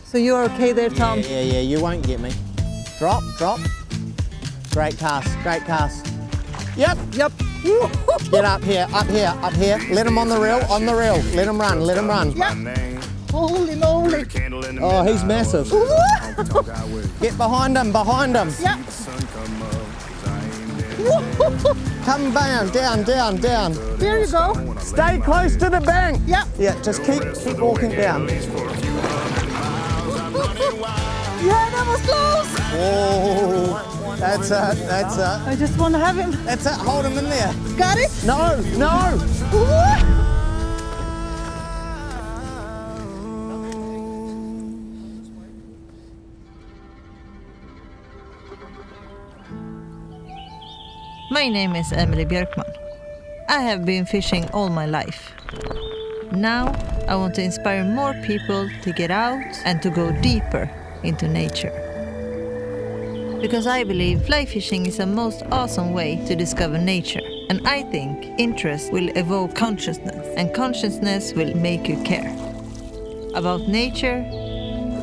So you're okay there, Tom? Yeah, you won't get me. Drop. Great cast. Yep. Get up here. Let him on the reel. Let him run. Yep. Holy moly. Oh, he's massive. Get behind him. Yep. Come down. Here you go. Stay close to the bank. Yep. Yeah, just keep walking down. Yeah, that was close. Oh, that's it. I just want to have him. That's it, hold him in there. Got it? No. My name is Emilie Björkman. I have been fishing all my life. Now I want to inspire more people to get out and to go deeper into nature. Because I believe fly fishing is the most awesome way to discover nature. And I think interest will evoke consciousness, and consciousness will make you care. About nature,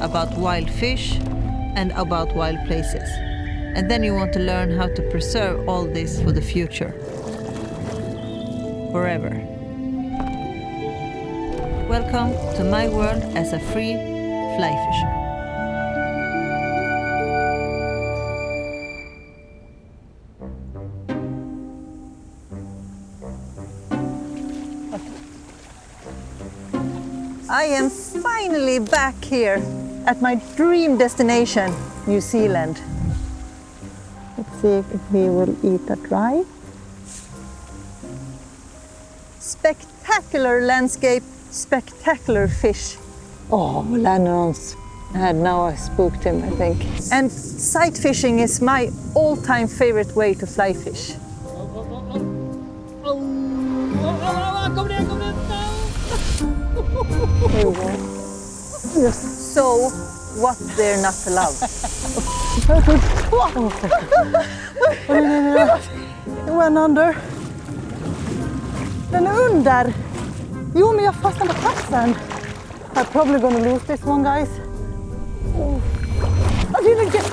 about wild fish, and about wild places. And then you want to learn how to preserve all this for the future. Forever. Welcome to my world as a free fly fisher. I am finally back here at my dream destination, New Zealand. Let's see if he will eat that right. Spectacular landscape, spectacular fish. Oh, Lennon's. Now I spooked him, I think. And sight fishing is my all-time favorite way to fly fish. Here we go. Yes. So, what's there not to love? It went under. Den är under. Jo, men jag fastnade på platsen. I'm probably gonna lose this one, guys. Oh. I didn't get...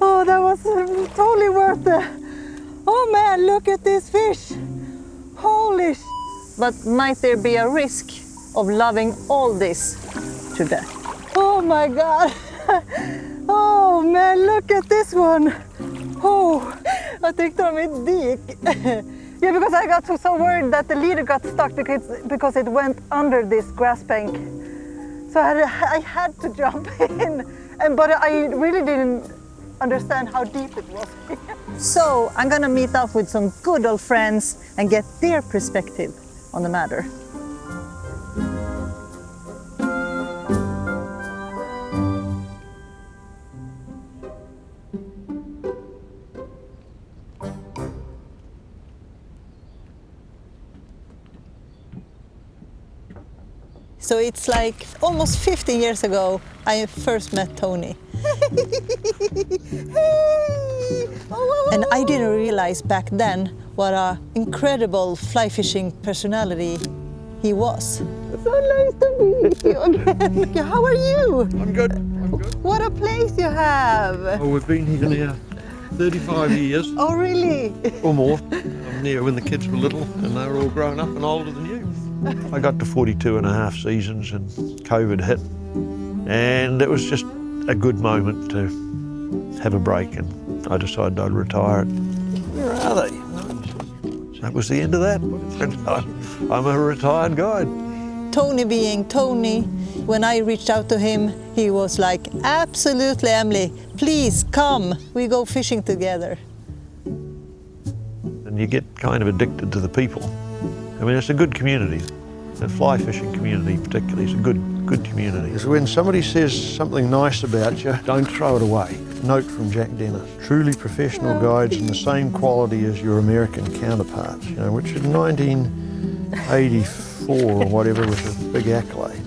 Oh, that was totally worth it. Oh man, look at this fish. Holy sh... But might there be a risk of loving all this to death? Oh my God. Oh man, look at this one. Oh, I think I'm in deep. Yeah, because I got so worried that the leader got stuck because it went under this grass bank. So I had to jump in, but I really didn't understand how deep it was. So I'm gonna meet up with some good old friends and get their perspective on the matter. So it's like almost 15 years ago I first met Tony. And I didn't realize back then what an incredible fly fishing personality he was. So nice to meet you again. How are you? I'm good. What a place you have. Oh, we've been here now 35 years. Oh, really? Or more. I'm there when the kids were little and they were all grown up and older than you. I got to 42 and a half seasons and COVID hit. And it was just a good moment to have a break, and I decided I'd retire. Where are they? So that was the end of that. I'm a retired guide. Tony being Tony, when I reached out to him, he was like, absolutely, Emilie, please come, we go fishing together. And you get kind of addicted to the people. I mean, it's a good community. The fly fishing community particularly is a good community. So when somebody says something nice about you, don't throw it away. Note from Jack Denner. Truly professional guides in the same quality as your American counterparts, you know, which in 1984 or whatever was a big accolade.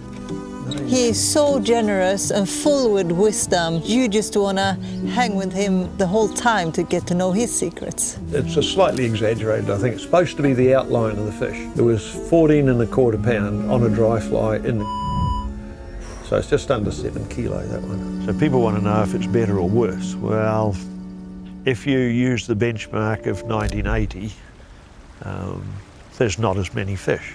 He is so generous and full with wisdom. You just want to hang with him the whole time to get to know his secrets. It's a slightly exaggerated, I think. It's supposed to be the outline of the fish. It was 14¼ pound on a dry fly in the... So it's just under 7 kilo, that one. So people want to know if it's better or worse. Well, if you use the benchmark of 1980, there's not as many fish.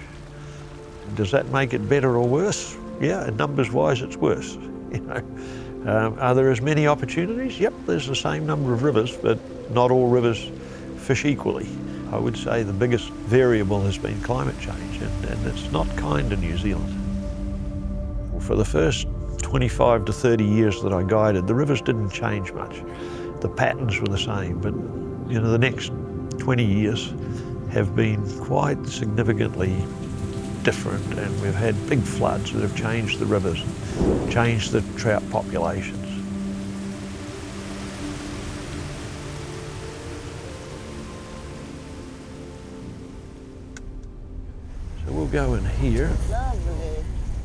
Does that make it better or worse? Yeah, numbers-wise, it's worse. You know, are there as many opportunities? Yep, there's the same number of rivers, but not all rivers fish equally. I would say the biggest variable has been climate change, and it's not kind to New Zealand. For the first 25 to 30 years that I guided, the rivers didn't change much. The patterns were the same, but you know, the next 20 years have been quite significantly different, and we've had big floods that have changed the rivers, changed the trout populations. So we'll go in here.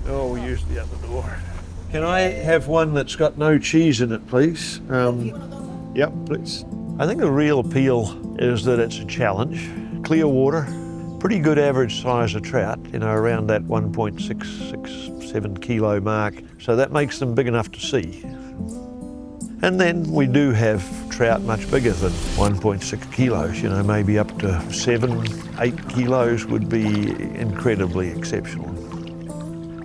Oh, we'll use the other door. Can I have one that's got no cheese in it, please? Yep, please. I think the real appeal is that it's a challenge. Clear water, pretty good average size of trout, you know, around that 1.667 kilo mark. So that makes them big enough to see. And then we do have trout much bigger than 1.6 kilos, you know, maybe up to 7, 8 kilos would be incredibly exceptional.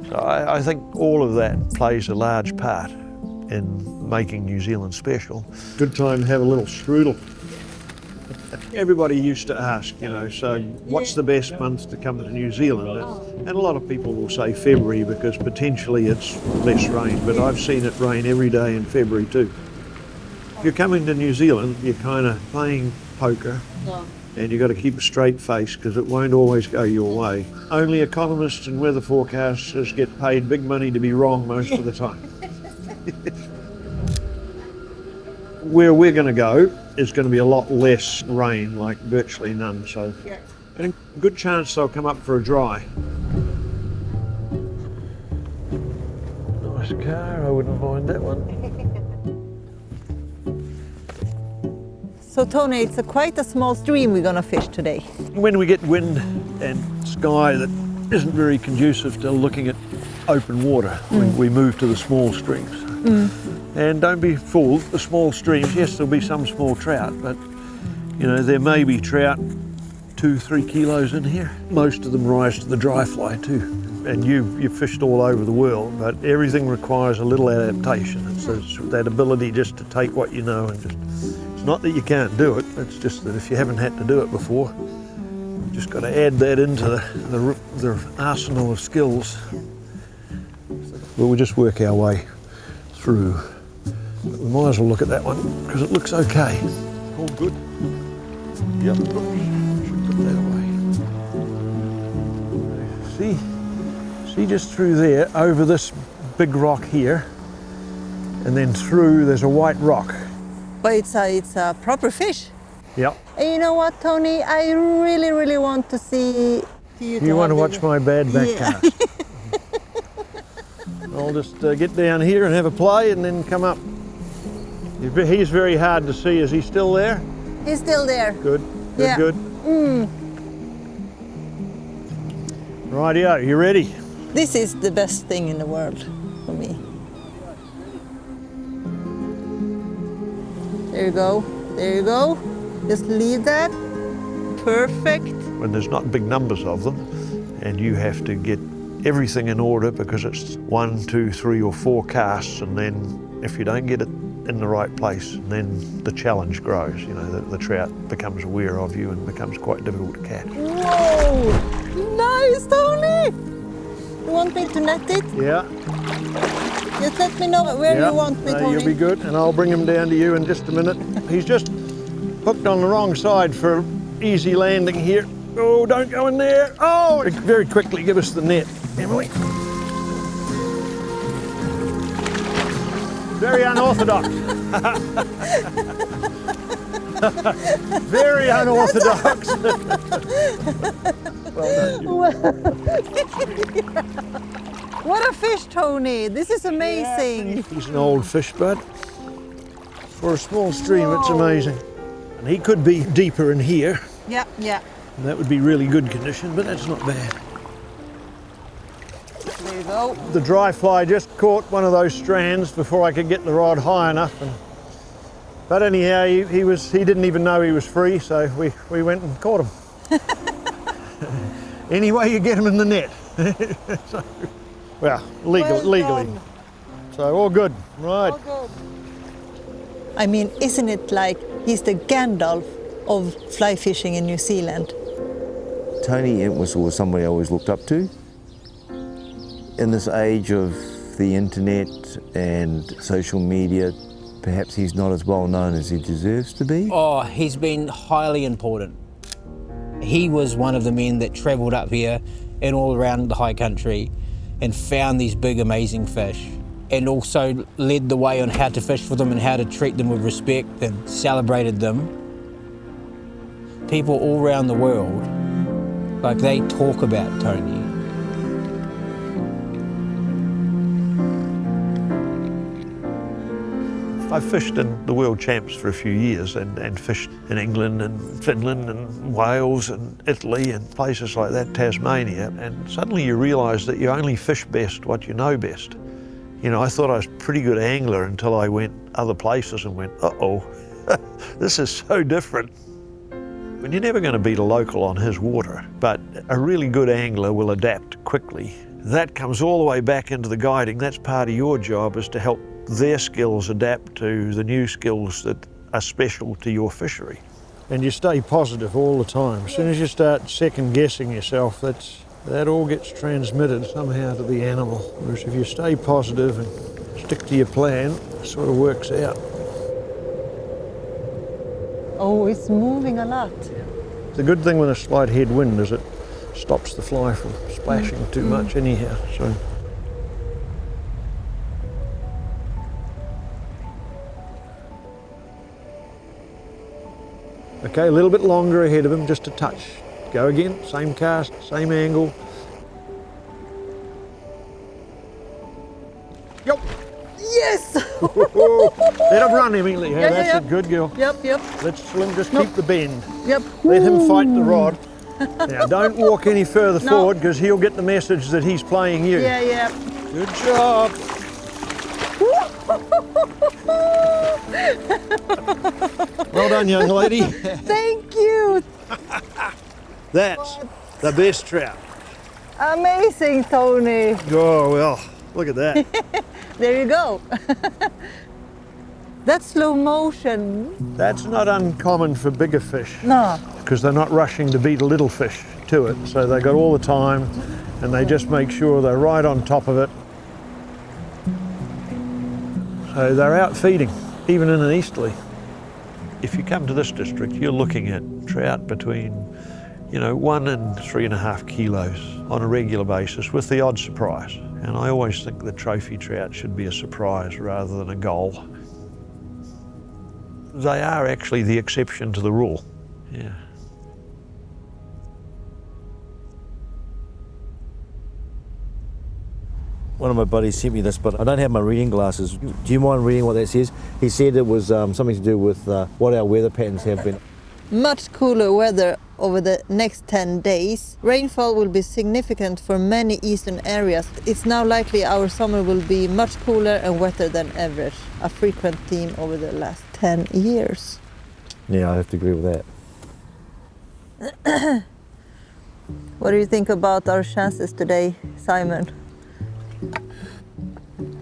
So I think all of that plays a large part in making New Zealand special. Good time to have a little strudel. Everybody used to ask, you know, so what's the best month to come to New Zealand? And a lot of people will say February because potentially it's less rain, but I've seen it rain every day in February too. If you're coming to New Zealand, you're kind of playing poker, and you've got to keep a straight face because it won't always go your way. Only economists and weather forecasters get paid big money to be wrong most of the time. Where we're going to go is going to be a lot less rain, like virtually none, so and a good chance they'll come up for a dry. Nice car, I wouldn't mind that one. So Tony, it's quite a small stream we're gonna fish today. When we get wind and sky that isn't very conducive to looking at open water, we move to the small streams. And don't be fooled, the small streams, yes, there'll be some small trout, but you know, there may be trout 2-3 kilos in here. Most of them rise to the dry fly too. And you've fished all over the world, but everything requires a little adaptation. It's that ability just to take what you know and just, it's not that you can't do it, it's just that if you haven't had to do it before, you've just got to add that into the arsenal of skills. We'll just work our way through. But we might as well look at that one because it looks okay. All good. Yep. Should put that away. See just through there, over this big rock here, and then through there's a white rock. But it's a proper fish. Yep. And you know what, Tony? I really, really want to see you. You want to watch my bad back cast? I'll just get down here and have a play and then come up. He's very hard to see. Is he still there? He's still there. Good, good. Rightio, you ready? This is the best thing in the world for me. There you go, there you go. Just leave that. Perfect. When there's not big numbers of them and you have to get everything in order because it's 1, 2, 3 or 4 casts, and then if you don't get it in the right place, then the challenge grows. You know, the trout becomes aware of you and becomes quite difficult to catch. Whoa! Nice, Tony! You want me to net it? Yeah. Just let me know where you want me, Tony. You'll be good, and I'll bring him down to you in just a minute. He's just hooked on the wrong side for easy landing here. Oh, don't go in there. Oh, very quickly, give us the net, Emily. Very unorthodox. Very unorthodox. Well done, you. Well, What a fish, Tony! This is amazing. He's an old fish, bud. For a small stream, it's amazing. And he could be deeper in here. Yeah, yeah. And that would be really good condition, but that's not bad. There you go. The dry fly just caught one of those strands before I could get the rod high enough. But anyhow, he didn't even know he was free, so we went and caught him. Any way you get him in the net. So, well, legally. Done. So all good, right. Oh, good. I mean, isn't it like he's the Gandalf of fly fishing in New Zealand? Tony Entwistle was somebody I always looked up to. In this age of the internet and social media, perhaps he's not as well known as he deserves to be. Oh, he's been highly important. He was one of the men that travelled up here and all around the high country and found these big, amazing fish, and also led the way on how to fish for them and how to treat them with respect and celebrated them. People all around the world, like, they talk about Tony. I've fished in the world champs for a few years and fished in England and Finland and Wales and Italy and places like that, Tasmania, and suddenly you realise that you only fish best what you know best. You know, I thought I was a pretty good angler until I went other places and went, uh-oh, this is so different. And you're never going to beat a local on his water, but a really good angler will adapt quickly. That comes all the way back into the guiding. That's part of your job, is to help their skills adapt to the new skills that are special to your fishery. And you stay positive all the time. As soon as you start second guessing yourself, that all gets transmitted somehow to the animal. Whereas if you stay positive and stick to your plan, it sort of works out. Oh, it's moving a lot. The good thing with a slight headwind is it stops the fly from splashing too much anyhow. So. Okay, a little bit longer ahead of him, just a touch. Go again, same cast, same angle. Yep. Yes! Let him run, Emilie. Yeah, That's yeah. a good girl. Yep. Let's let him just keep the bend. Yep. Let him fight the rod. Now, don't walk any further No. forward, because he'll get the message that he's playing you. Yeah. Good job. Well done, young lady. Thank you. That's the best trout. Amazing, Tony. Oh, well, look at that. There you go. That's slow motion. That's not uncommon for bigger fish, No. because they're not rushing to beat a little fish to it. So they got all the time, and they just make sure they're right on top of it. So they're out feeding, even in an easterly. If you come to this district, you're looking at trout between, 1 and 3.5 kilos on a regular basis, with the odd surprise. And I always think the trophy trout should be a surprise rather than a goal. They are actually the exception to the rule. Yeah. One of my buddies sent me this, but I don't have my reading glasses. Do you mind reading what that says? He said it was something to do with what our weather patterns have been. Much cooler weather over the next 10 days. Rainfall will be significant for many eastern areas. It's now likely our summer will be much cooler and wetter than average, a frequent theme over the last 10 years. Yeah, I have to agree with that. What do you think about our chances today, Simon?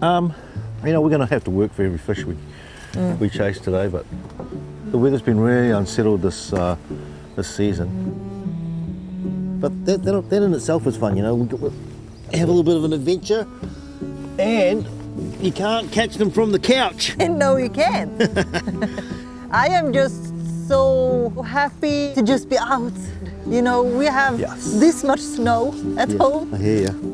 We're going to have to work for every fish we chase today, but the weather's been really unsettled this season. But that in itself is fun, we have a little bit of an adventure, and you can't catch them from the couch. No, you can't. I am just so happy to just be out. We have this much snow at home. I hear you.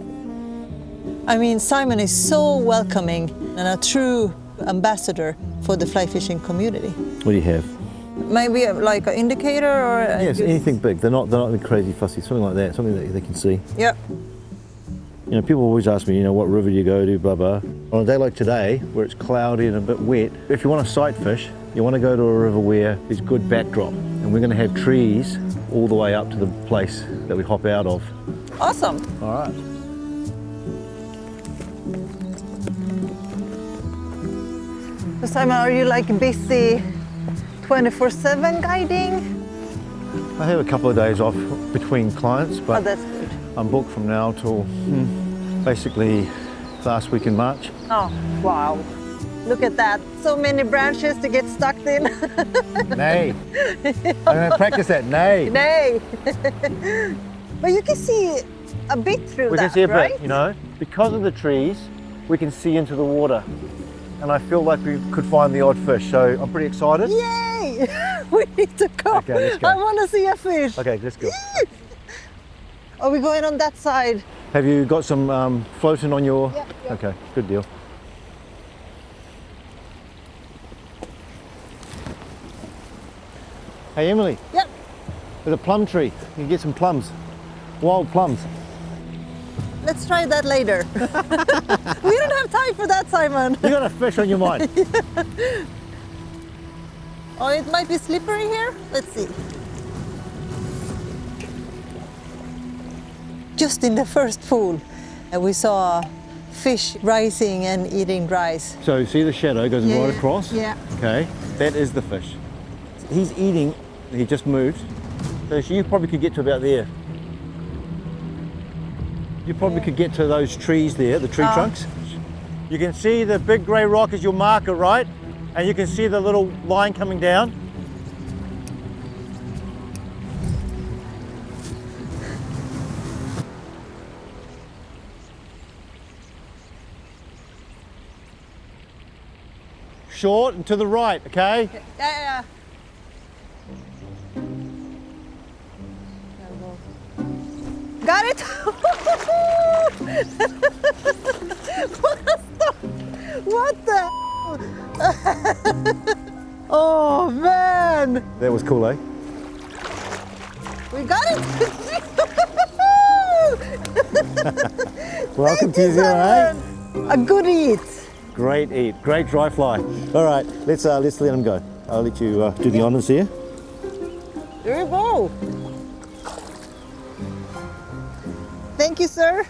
I mean, Simon is so welcoming and a true ambassador for the fly fishing community. What do you have? Maybe like an indicator or... Yes, anything big. They're not crazy fussy, something like that, something that they can see. Yeah. You know, people always ask me, you know, what river do you go to, blah, blah. On a day like today, where it's cloudy and a bit wet, if you want to sight fish, you want to go to a river where there's good backdrop. And we're going to have trees all the way up to the place that we hop out of. Awesome. All right. So Simon, are you like busy 24/7 guiding? I have a couple of days off between clients, Oh, but that's good. I'm booked from now till basically last week in March. Oh, wow. Look at that. So many branches to get stuck in. Nay. I'm going to practice that. Nay. Nay. But you can see a bit through We that, can see a right? bit, you know. Because of the trees, we can see into the water. And I feel like we could find the odd fish, so I'm pretty excited. Yay! We need to go. Okay, let's go. I want to see a fish. Okay, let's go. Are we going on that side? Have you got some floating on your... Yeah, yeah. Okay, good deal. Hey, Emily. Yep. There's a plum tree. You can get some plums. Wild plums. Let's try that later. We don't have time for that, Simon. You got a fish on your mind. Oh, it might be slippery here. Let's see. Just in the first pool, we saw fish rising and eating rice. So see the shadow goes Yeah, right across? yeah. Okay, that is the fish. He's eating, he just moved. So you probably could get to about there. You probably could get to those trees there, the tree trunks. You can see the big grey rock is your marker, right? And you can see the little line coming down. Short and to the right, okay? Yeah. Got it! What the? Oh man! That was cool, eh? We got it! Welcome to New Zealand, eh? A good eat. Great eat, great dry fly. All right, let's let him go. I'll let you do the honours here. There you go. Thank you, sir.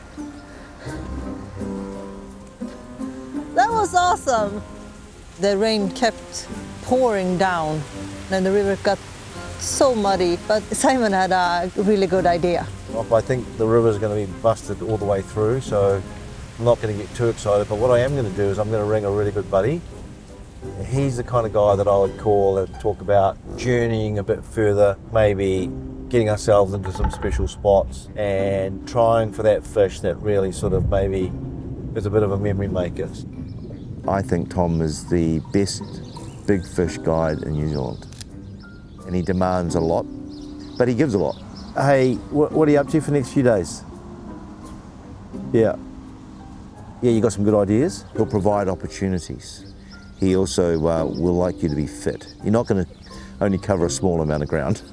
That was awesome. The rain kept pouring down and the river got so muddy, but Simon had a really good idea. I think the river's going to be busted all the way through, so I'm not going to get too excited, but what I am going to do is I'm going to ring a really good buddy. He's the kind of guy that I would call and talk about journeying a bit further, maybe getting ourselves into some special spots and trying for that fish that really sort of maybe is a bit of a memory maker. I think Tom is the best big fish guide in New Zealand. And he demands a lot, but he gives a lot. Hey, what are you up to for the next few days? Yeah, you got some good ideas? He'll provide opportunities. He also will like you to be fit. You're not going to only cover a small amount of ground.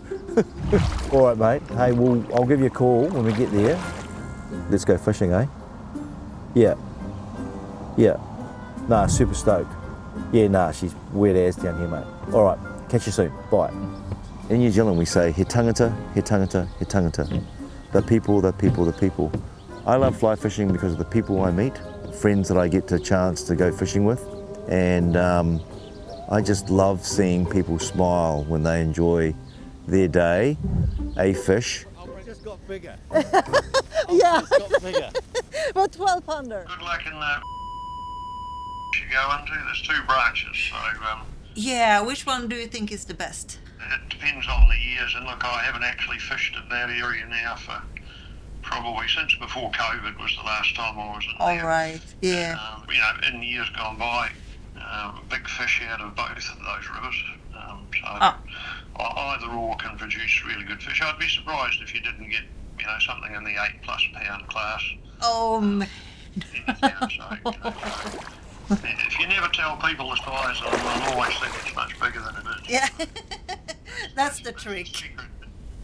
All right, mate. Hey, I'll give you a call when we get there. Let's go fishing, eh? Yeah. Nah, super stoked. Yeah, nah, she's weird as down here, mate. All right, catch you soon. Bye. In New Zealand, we say, he tangata, he tangata, he tangata. The people, the people, the people. I love fly fishing because of the people I meet, friends that I get the chance to go fishing with. And I just love seeing people smile when they enjoy their day, a fish. Oh, it just got bigger. Yeah, It got bigger. about 12 pounder. Good luck in the you go into. There's two branches, so Yeah, which one do you think is the best? it depends on the years. And look, I haven't actually fished in that area now for probably since before COVID was the last time I was in All there. right, yeah. In years gone by, big fish out of both of those rivers. Either or can produce really good fish. I'd be surprised if you didn't get, something in the 8+ pound class. Oh, man. If you never tell people the size of them, they'll always think it's much bigger than it is. Yeah, that's the trick. Secret.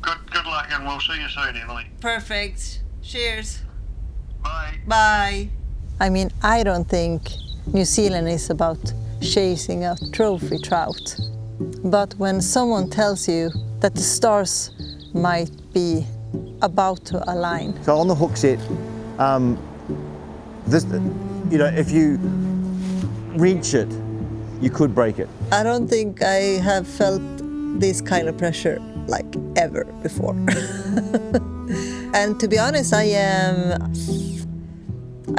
Good luck, and we'll see you soon, Emily. Perfect. Cheers. Bye. I mean, I don't think New Zealand is about chasing a trophy trout. But when someone tells you that the stars might be about to align. So on the hook set, this, you know, if you reach it, you could break it. I don't think I have felt this kind of pressure like ever before. And to be honest, I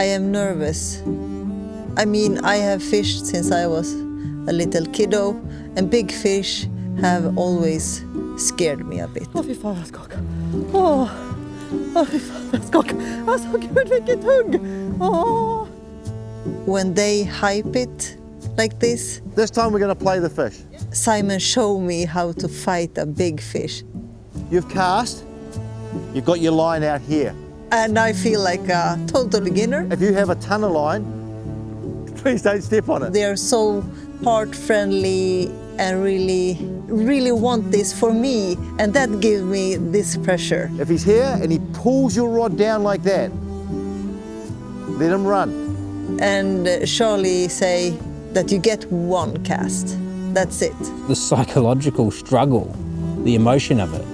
am nervous. I mean, I have fished since I was a little kiddo, and big fish have always scared me a bit. Fy fan vad skak. Fy fan vad skak. Alltså gud vilket hugg. When they hype it like this, This time we're going to play the fish. Simon showed me how to fight a big fish. You've cast, you've got your line out here. And I feel like a total beginner. If you have a ton of line, please don't step on it. They are so part friendly and really want this for me, and that gives me this pressure. If he's here and he pulls your rod down like that, let him run. And Charlie say that you get one cast. That's it. The psychological struggle, the emotion of it,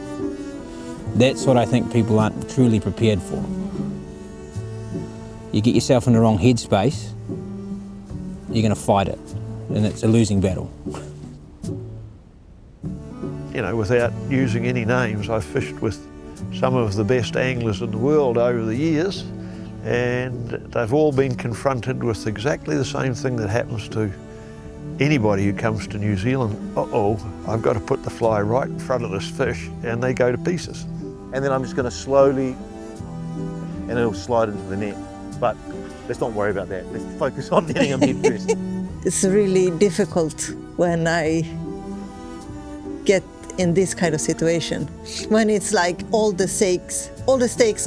that's what I think people aren't truly prepared for. You get yourself in the wrong headspace, you're going to fight it, and it's a losing battle. You know, without using any names, I've fished with some of the best anglers in the world over the years, and they've all been confronted with exactly the same thing that happens to anybody who comes to New Zealand. Uh-oh, I've got to put the fly right in front of this fish, and they go to pieces. And then I'm just going to slowly, and it'll slide into the net. But let's not worry about that. Let's focus on getting him head first. It's really difficult when I get in this kind of situation. When it's like all the stakes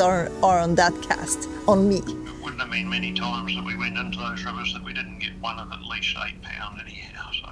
are on that cast, on me. It wouldn't have been many times that we went into those rivers that we didn't get one of at least 8 pound anyhow, so.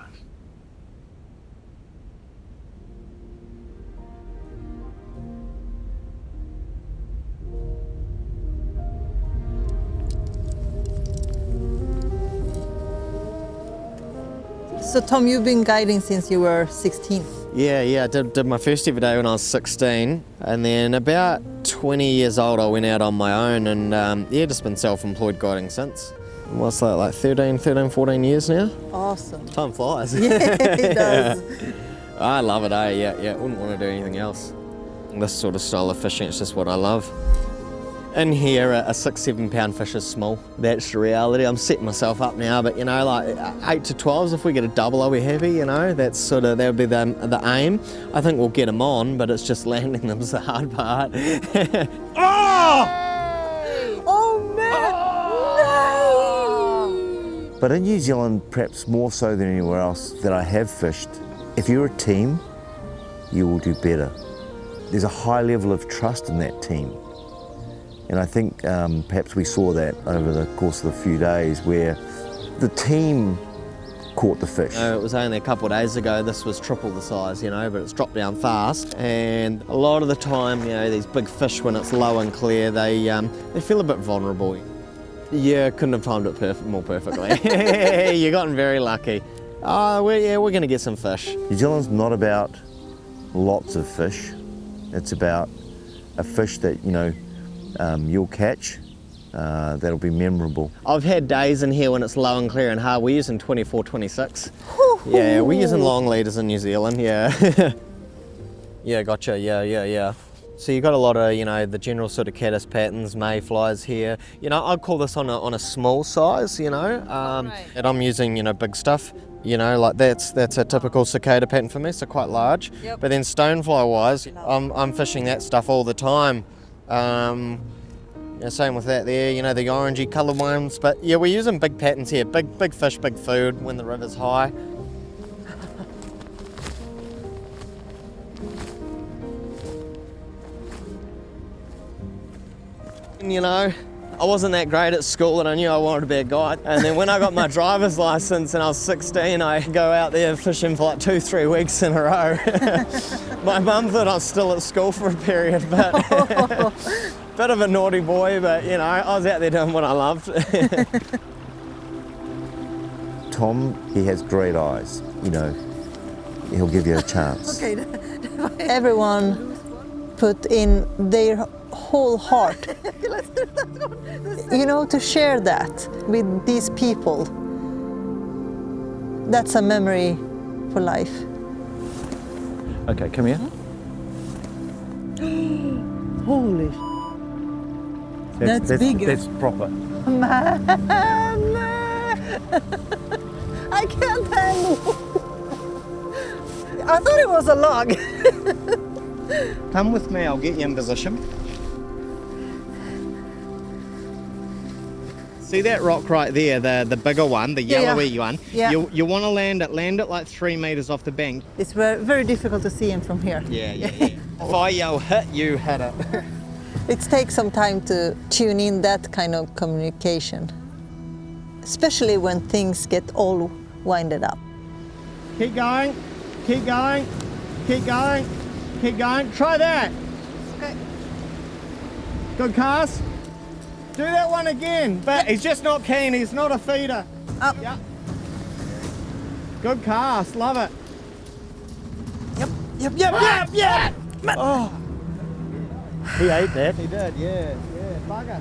So Tom, you've been guiding since you were 16. Yeah, I did my first ever day when I was 16, and then about 20 years old I went out on my own, and just been self-employed guiding since. What's that, like 13, 14 years now? Awesome. Time flies. Yeah, it does. I love it, yeah, wouldn't want to do anything else. This sort of style of fishing, it's just what I love. In here, a 6-7 pound fish is small. That's the reality. I'm setting myself up now, but you know, like 8 to 12s, if we get a double, I'll be happy, you know. That would be the aim. I think we'll get them on, but it's just landing them's the hard part. Oh man! But in New Zealand, perhaps more so than anywhere else that I have fished, if you're a team, you will do better. There's a high level of trust in that team. And I think perhaps we saw that over the course of the few days where the team caught the fish. It was only a couple of days ago, this was triple the size, you know, but it's dropped down fast. And a lot of the time, you know, these big fish, when it's low and clear, they feel a bit vulnerable. Yeah, couldn't have timed it more perfectly. You've gotten very lucky. We're going to get some fish. New Zealand's not about lots of fish. It's about a fish that, you know, you'll catch, that'll be memorable. I've had days in here when it's low and clear and hard. We're using 24, 26. Yeah, we're using long leaders in New Zealand, yeah. Yeah, gotcha, yeah. So you got a lot of, you know, the general sort of caddis patterns, mayflies here. You know, I'd call this on a small size, you know, and I'm using, you know, big stuff. You know, like that's a typical cicada pattern for me, so quite large. Yep. But then stonefly wise, I'm fishing that stuff all the time. Yeah, same with that there, you know, the orangey coloured ones. But yeah, we're using big patterns here, big fish, big food when the river's high. You know, I wasn't that great at school and I knew I wanted to be a guide. And then when I got my driver's license and I was 16, I go out there fishing for like 2-3 weeks in a row. My mum thought I was still at school for a period, but Bit of a naughty boy, but you know, I was out there doing what I loved. Tom, he has great eyes. You know, he'll give you a chance. Okay. Everyone put in their whole heart, you know, to share that with these people. That's a memory for life. Okay, come here. Holy. That's bigger. That's proper. Man, I can't handle. I thought it was a log. Come with me, I'll get you in position. See that rock right there, the bigger one, the yellowy one? Yeah. You want to land it like 3 meters off the bank. It's very, very difficult to see him from here. Yeah. If I yell hit, you hit it. It takes some time to tune in that kind of communication, especially when things get all winded up. Keep going, keep going, keep going, keep going. Try that. Okay. Good cast. Do that one again, but he's just not keen, he's not a feeder. Up. Yeah. Good cast, love it. Yep. Oh. He ate that. He did, yeah. Bugger.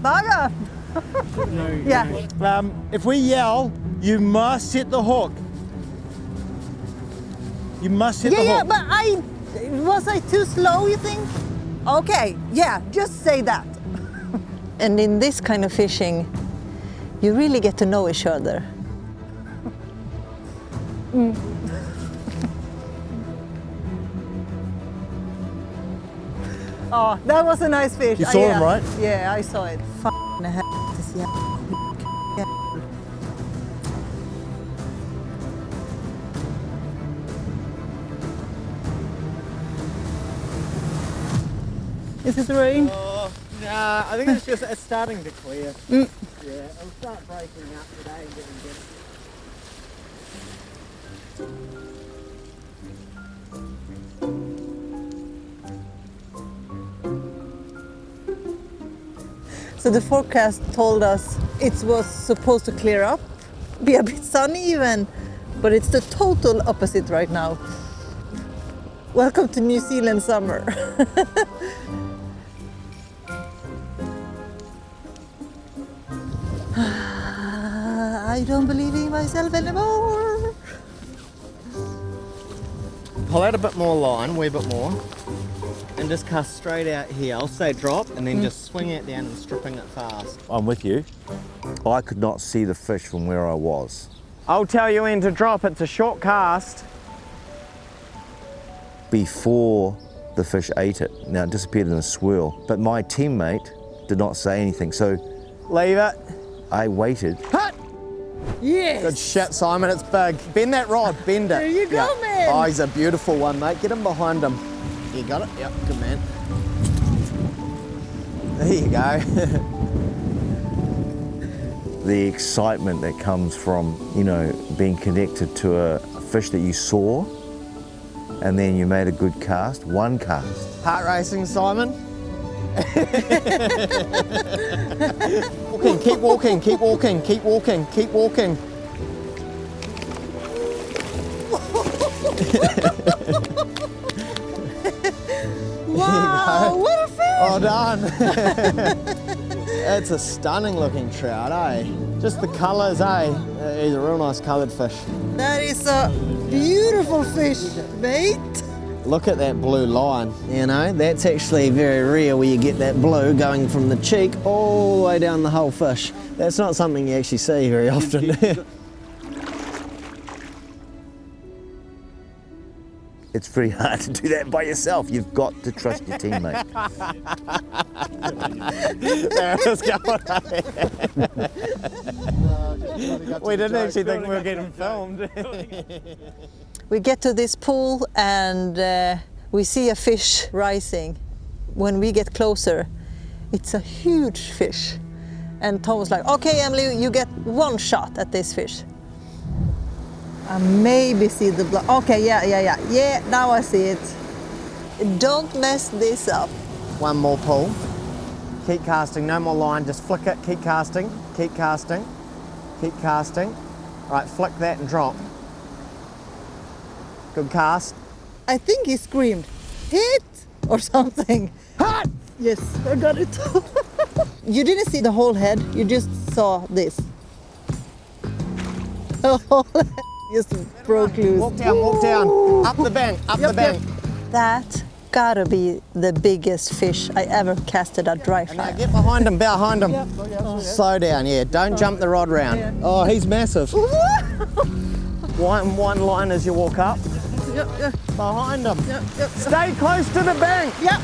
Bugger! Yeah. If we yell, you must hit the hook. You must hit the hook. Yeah, but was I too slow, you think? Okay, yeah, just say that. And in this kind of fishing, you really get to know each other. Oh, that was a nice fish. You saw him, right? Yeah, I saw it. F***ing hell, this Is it rain? Oh, nah, I think it's starting to clear. Yeah, it'll start breaking up today and getting better. So the forecast told us it was supposed to clear up, be a bit sunny even, but it's the total opposite right now. Welcome to New Zealand summer. I don't believe in myself anymore. Pull out a bit more line, wee bit more, and just cast straight out here. I'll say drop, and then just swing it down and stripping it fast. I'm with you. I could not see the fish from where I was. I'll tell you when to drop. It's a short cast. Before the fish ate it. Now it disappeared in a swirl, but my teammate did not say anything, so Leave it. I waited. Yes! Good shit, Simon, it's big. Bend that rod, bend it. There you go, man. Oh, he's a beautiful one, mate. Get him behind him. You got it? Yep, good man. There you go. The excitement that comes from, you know, being connected to a fish that you saw, and then you made a good cast, one cast. Heart racing, Simon. Walking, keep walking, keep walking, keep walking, keep walking. Wow, what a fish! Well done. It's a stunning looking trout, eh? Just the colours, eh? He's a real nice coloured fish. That is a beautiful fish, mate. Look at that blue line, you know, that's actually very rare where you get that blue going from the cheek all the way down the whole fish. That's not something you actually see very often. It's pretty hard to do that by yourself. You've got to trust your teammate. We didn't actually think we were getting filmed. We get to this pool and we see a fish rising. When we get closer, it's a huge fish. And Tom was like, okay, Emilie, you get one shot at this fish. I maybe see the blood. Okay, yeah, now I see it. Don't mess this up. One more pull. Keep casting, no more line, just flick it, keep casting, keep casting, keep casting. All right, flick that and drop. Good cast. I think he screamed, hit, or something. Hot! Yes, I got it. You didn't see the whole head, you just saw this. The whole head just broke loose. Walk down, up the bank, up the bank. That gotta be the biggest fish I ever casted at dry Now fire. get behind him, Slow down, yeah, don't jump the rod round. Yeah. Oh, he's massive. one line as you walk up. Behind him. Stay close to the bank. Yep.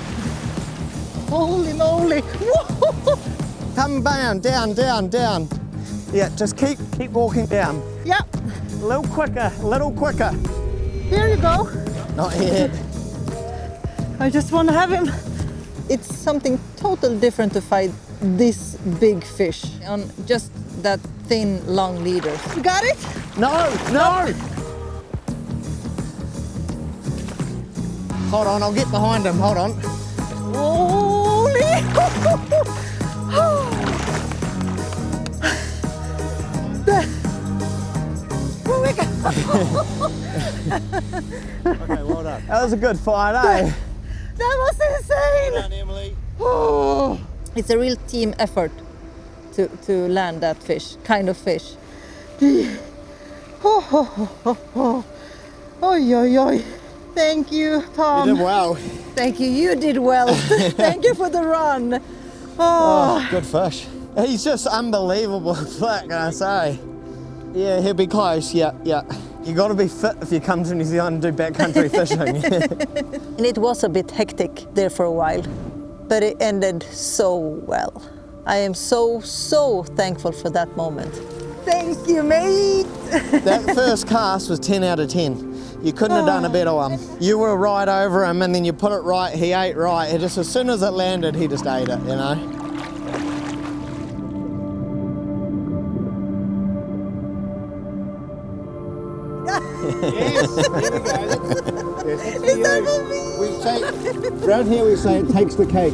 Holy moly. Whoa. Come down. Yeah, just keep walking down. Yep. A little quicker. Here you go. Not yet. I just want to have him. It's something totally different to fight this big fish on just that thin, long leader. You got it? No. Hold on, I'll get behind him, hold on. Holy! Oh my God. Okay, well done. That was a good fight, eh? That was insane! Well done, Emily. Oh. It's a real team effort to land that fish, kind of fish. Oi. Thank you, Tom. You did well. Thank you, you did well. Thank you for the run. Oh. Good fish. He's just unbelievable, what can I say? Yeah, he'll be close, yeah. You got to be fit if you come to New Zealand and do backcountry fishing. And it was a bit hectic there for a while, but it ended so well. I am so thankful for that moment. Thank you, mate. That first cast was 10 out of 10. You couldn't have done a better one. You were right over him and then you put it right, he ate right. He just, as soon as it landed, he just ate it, you know? Yes, there we go. Is that for me? We say, around here we say it takes the cake.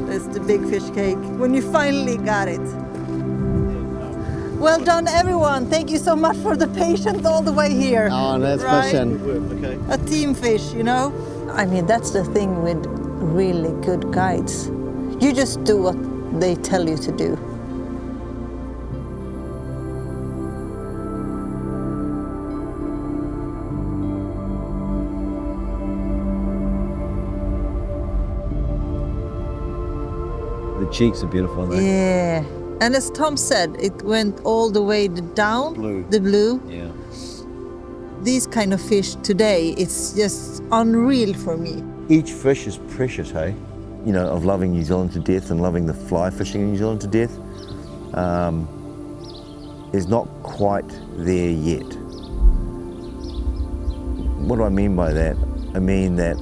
It's the big fish cake, when you finally got it. Well done, everyone. Thank you so much for the patience all the way here. Oh, that's fishing. Okay. A team fish, you know? I mean, that's the thing with really good guides. You just do what they tell you to do. The cheeks are beautiful, aren't they? Yeah. And as Tom said, it went all the way down, Blue. the blue. Yeah. These kind of fish today, it's just unreal for me. Each fish is precious, hey? You know, of loving New Zealand to death and loving the fly fishing in New Zealand to death is not quite there yet. What do I mean by that? I mean that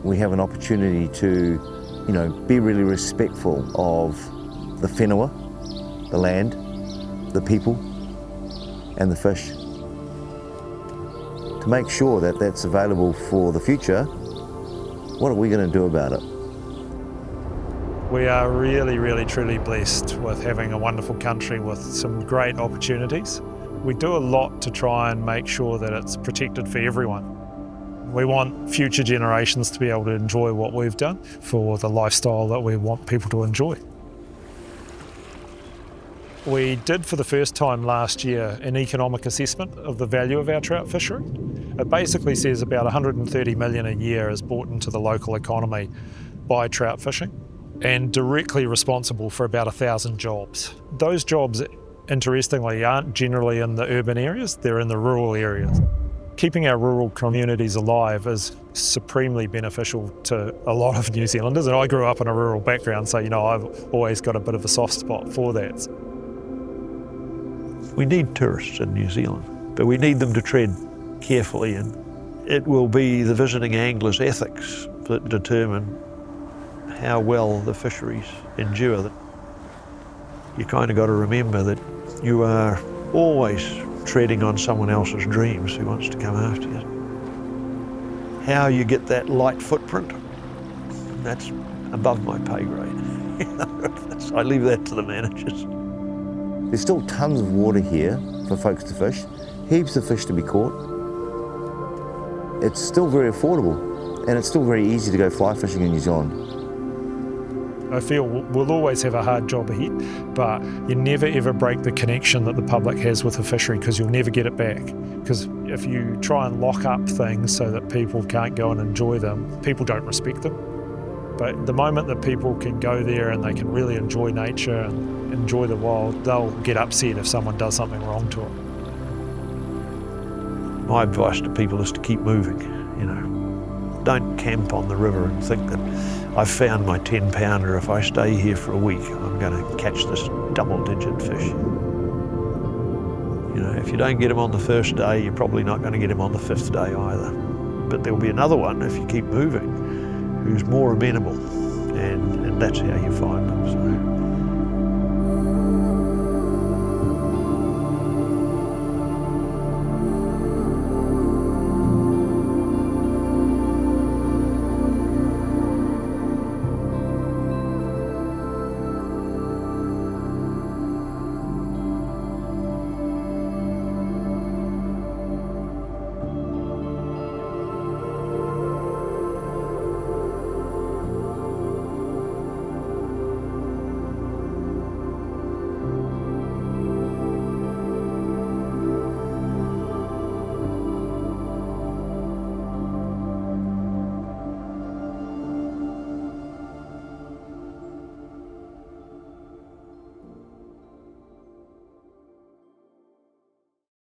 we have an opportunity to, you know, be really respectful of the whenua, the land, the people, and the fish. To make sure that that's available for the future, what are we going to do about it? We are really truly blessed with having a wonderful country with some great opportunities. We do a lot to try and make sure that it's protected for everyone. We want future generations to be able to enjoy what we've done for the lifestyle that we want people to enjoy. We did for the first time last year an economic assessment of the value of our trout fishery. It basically says about 130 million a year is brought into the local economy by trout fishing and directly responsible for about 1,000 jobs. Those jobs, interestingly, aren't generally in the urban areas, they're in the rural areas. Keeping our rural communities alive is supremely beneficial to a lot of New Zealanders, and I grew up in a rural background, so I've always got a bit of a soft spot for that. We need tourists in New Zealand, but we need them to tread carefully, and it will be the visiting angler's ethics that determine how well the fisheries endure. You kind of got to remember that you are always treading on someone else's dreams who wants to come after you. How you get that light footprint, that's above my pay grade. I leave that to the managers. There's still tons of water here for folks to fish, heaps of fish to be caught. It's still very affordable, and it's still very easy to go fly fishing in New Zealand. I feel we'll always have a hard job ahead, but you never ever break the connection that the public has with the fishery, because you'll never get it back. Because if you try and lock up things so that people can't go and enjoy them, people don't respect them. But the moment that people can go there and they can really enjoy nature and enjoy the wild, they'll get upset if someone does something wrong to them. My advice to people is to keep moving, you know. Don't camp on the river and think that I've found my 10-pounder. If I stay here for a week, I'm going to catch this double-digit fish. You know, if you don't get him on the first day, you're probably not going to get him on the 5th day either. But there'll be another one, if you keep moving, who's more amenable, and that's how you find them. So.